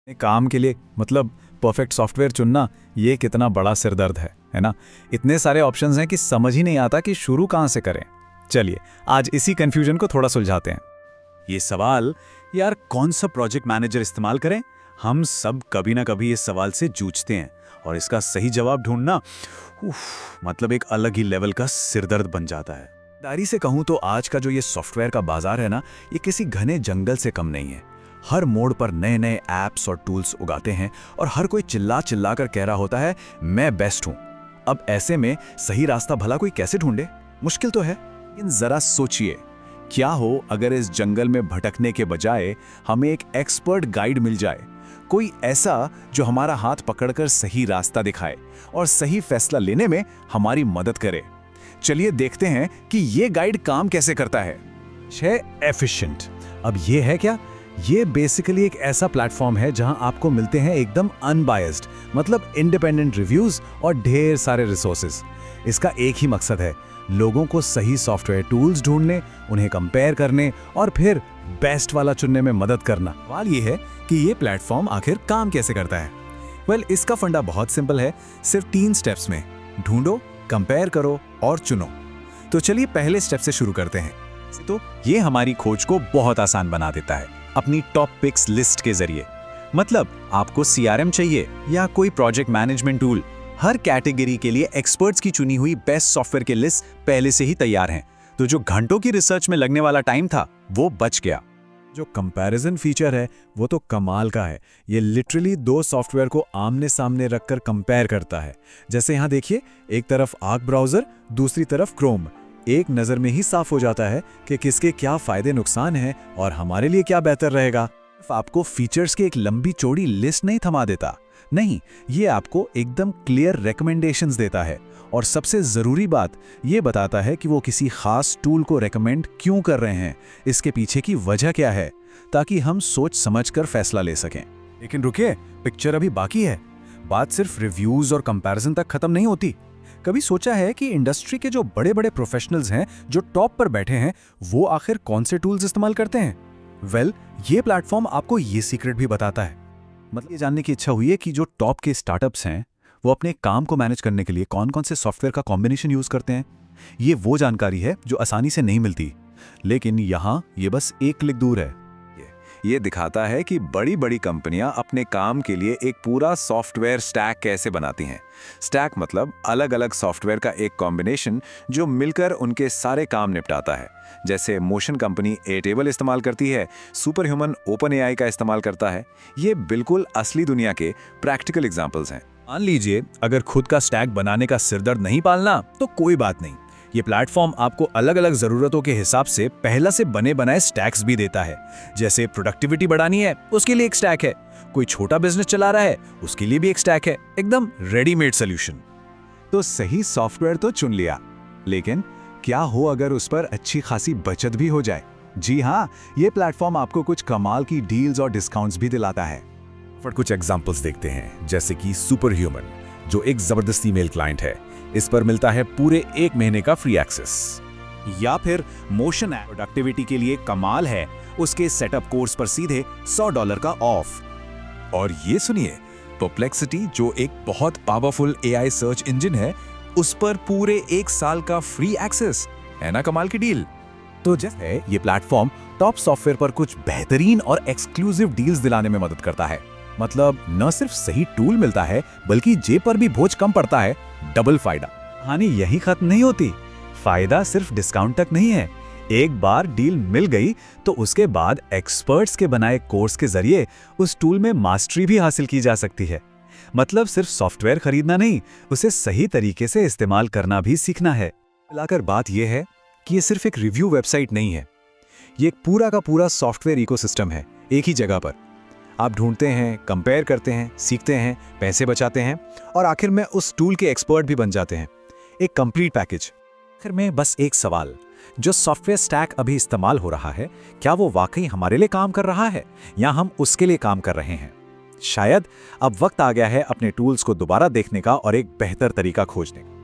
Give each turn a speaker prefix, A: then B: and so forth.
A: काम के लिए मतलब परफेक्ट सॉफ्टवेयर चुनना ये कितना बड़ा सिरदर्द है ना। इतने सारे ऑप्शंस हैं कि समझ ही नहीं आता कि शुरू कहाँ से करें। चलिए आज इसी कंफ्यूजन को थोड़ा सुलझाते हैं।
B: ये सवाल, यार कौन सा प्रोजेक्ट मैनेजर इस्तेमाल करें, हम सब कभी ना कभी इस सवाल से जूझते हैं और इसका सही जवाब ढूंढना मतलब एक अलग ही लेवल का सिरदर्द बन जाता है।
A: दारी से कहूँ तो आज का जो ये सॉफ्टवेयर का बाजार है ना, ये किसी घने जंगल से कम नहीं है। हर मोड़ पर नए नए ऐप्स और टूल्स उगाते हैं और हर कोई चिल्ला चिल्ला कर कह रहा होता है मैं बेस्ट हूं। अब ऐसे में सही रास्ता भला कोई कैसे ढूंढे? मुश्किल तो है।
B: लेकिन जरा सोचिए, क्या हो अगर इस जंगल में भटकने के बजाय हमें एक एक्सपर्ट गाइड मिल जाए, कोई ऐसा जो हमारा हाथ पकड़कर सही रास्ता दिखाए और सही फैसला लेने में हमारी मदद करे। चलिए देखते हैं कि ये गाइड काम कैसे करता है।
A: एफिशिएंट। अब ये है क्या? ये बेसिकली एक ऐसा प्लेटफॉर्म है जहां आपको मिलते हैं एकदम अनबायस्ड, मतलब इंडिपेंडेंट रिव्यूज और ढेर सारे रिसोर्सेज। इसका एक ही मकसद है, लोगों को सही सॉफ्टवेयर टूल्स ढूंढने, उन्हें कंपेयर करने और फिर बेस्ट वाला चुनने में मदद करना। सवाल ये है कि ये प्लेटफॉर्म आखिर काम कैसे करता है। इसका फंडा बहुत सिंपल है, सिर्फ 3 स्टेप्स में ढूंढो, कंपेयर करो और चुनो। तो चलिए पहले स्टेप से शुरू करते हैं।
B: तो ये हमारी खोज को बहुत आसान बना देता है अपनी टॉप पिक्स लिस्ट के जरिए। मतलब आपको सीआरएम चाहिए या कोई प्रोजेक्ट मैनेजमेंट टूल, हर कैटेगरी के लिए एक्सपर्ट्स की चुनी हुई बेस्ट सॉफ्टवेयर के लिस्ट पहले से ही तैयार हैं। तो जो घंटों की रिसर्च में लगने वाला टाइम था वो बच गया।
A: जो कंपैरिजन फीचर है वो तो कमाल का है। ये लिटरली 2 सॉफ्टवेयर को आमने सामने रखकर कंपेयर करता है। जैसे यहाँ देखिए, एक तरफ आर्क ब्राउजर, दूसरी तरफ क्रोम। एक नज़र में ही साफ हो जाता है कि किसके क्या फायदे नुकसान हैं और हमारे लिए क्या बेहतर रहेगा।
B: आपको फीचर्स की एक लंबी चौड़ी लिस्ट नहीं थमा देता, नहीं, ये आपको एकदम क्लियर रिकमेंडेशंस देता है। और सबसे ज़रूरी बात ये बताता है कि वो किसी खास टूल को रेकमेंड क्यों कर रहे हैं, इसके पीछे की वजह क्या है, ताकि हम सोच समझकर फैसला ले सकें।
A: लेकिन रुकिए, पिक्चर अभी बाकी है। बात सिर्फ रिव्यूज़ और कंपैरिजन तक खत्म नहीं होती। कभी सोचा है कि इंडस्ट्री के जो बड़े बड़े प्रोफेशनल्स हैं, जो टॉप पर बैठे हैं, वो आखिर कौन से टूल्स इस्तेमाल करते हैं? ये प्लेटफॉर्म आपको ये सीक्रेट भी बताता है।
B: मतलब ये जानने की इच्छा हुई है कि जो टॉप के स्टार्टअप्स हैं वो अपने काम को मैनेज करने के लिए कौन कौन से सॉफ्टवेयर का कॉम्बिनेशन यूज करते हैं। ये वो जानकारी है जो आसानी से नहीं मिलती, लेकिन यहाँ ये बस एक क्लिक दूर है।
C: ये दिखाता है कि बड़ी बड़ी कंपनियां अपने काम के लिए एक पूरा सॉफ्टवेयर स्टैक कैसे बनाती हैं। स्टैक मतलब अलग अलग सॉफ्टवेयर का एक कॉम्बिनेशन जो मिलकर उनके सारे काम निपटाता है। जैसे मोशन कंपनी एटेबल इस्तेमाल करती है, सुपर ह्यूमन ओपन एआई का इस्तेमाल करता है। ये बिल्कुल असली दुनिया के प्रैक्टिकल एग्जाम्पल्स हैं।
B: मान लीजिए अगर खुद का स्टैक बनाने का सिरदर्द नहीं पालना तो कोई बात नहीं, ये प्लेटफॉर्म आपको अलग अलग जरूरतों के हिसाब से पहला से बने बनाए स्टैक्स भी देता है। जैसे प्रोडक्टिविटी बढ़ानी है उसके लिए एक स्टैक है, कोई छोटा बिजनेस चला रहा है उसके लिए भी एक स्टैक है, एकदम रेडीमेड सोल्यूशन।
C: तो सही सॉफ्टवेयर तो चुन लिया, लेकिन क्या हो अगर उस पर अच्छी खासी बचत भी हो जाए? जी हाँ, ये प्लेटफॉर्म आपको कुछ कमाल की डील्स और डिस्काउंट्स भी दिलाता है।
A: कुछ एग्जांपल्स देखते हैं, जैसे कि सुपर ह्यूमन, जो एक जबरदस्त ईमेल क्लाइंट है। इस पर मिलता है पूरे 1 महीने का फ्री एक्सेस।
B: या फिर मोशन ऐप प्रोडक्टिविटी के लिए कमाल है, उसके सेटअप कोर्स पर सीधे $100 का ऑफ।
C: और ये सुनिए, परप्लेक्सिटी जो एक बहुत पावरफुल एआई सर्च इंजन है, उस पर पूरे 1 साल का फ्री एक्सेस है ना। कमाल की डील।
A: तो जैसे ये प्लेटफॉर्म टॉप सॉफ्टवेयर पर कुछ बेहतरीन और एक्सक्लूसिव डील्स दिलाने में मदद करता है। मतलब न सिर्फ सही टूल मिलता है, बल्कि जेब पर भी बोझ कम पड़ता है। डबल फायदा। कहानी यही खत्म नहीं होती। फायदा सिर्फ डिस्काउंट तक नहीं है। एक बार डील मिल गई तो उसके बाद एक्सपर्ट्स के बनाए कोर्स के जरिए उस टूल में मास्टरी भी हासिल की जा सकती है। मतलब सिर्फ सॉफ्टवेयर खरीदना नहीं, उसे सही तरीके से इस्तेमाल करना भी सीखना है। मिलाकर बात यह है कि ये सिर्फ एक रिव्यू वेबसाइट नहीं है, ये एक पूरा का पूरा सॉफ्टवेयर इकोसिस्टम है। एक ही जगह पर आप ढूंढते हैं, कंपेयर करते हैं, सीखते हैं, पैसे बचाते हैं और आखिर में उस टूल के एक्सपर्ट भी बन जाते हैं। एक कंप्लीट पैकेज। आखिर में बस एक सवाल, जो सॉफ्टवेयर स्टैक अभी इस्तेमाल हो रहा है, क्या वो वाकई हमारे लिए काम कर रहा है या हम उसके लिए काम कर रहे हैं? शायद अब वक्त आ गया है अपने टूल्स को दोबारा देखने का और एक बेहतर तरीका खोजने का।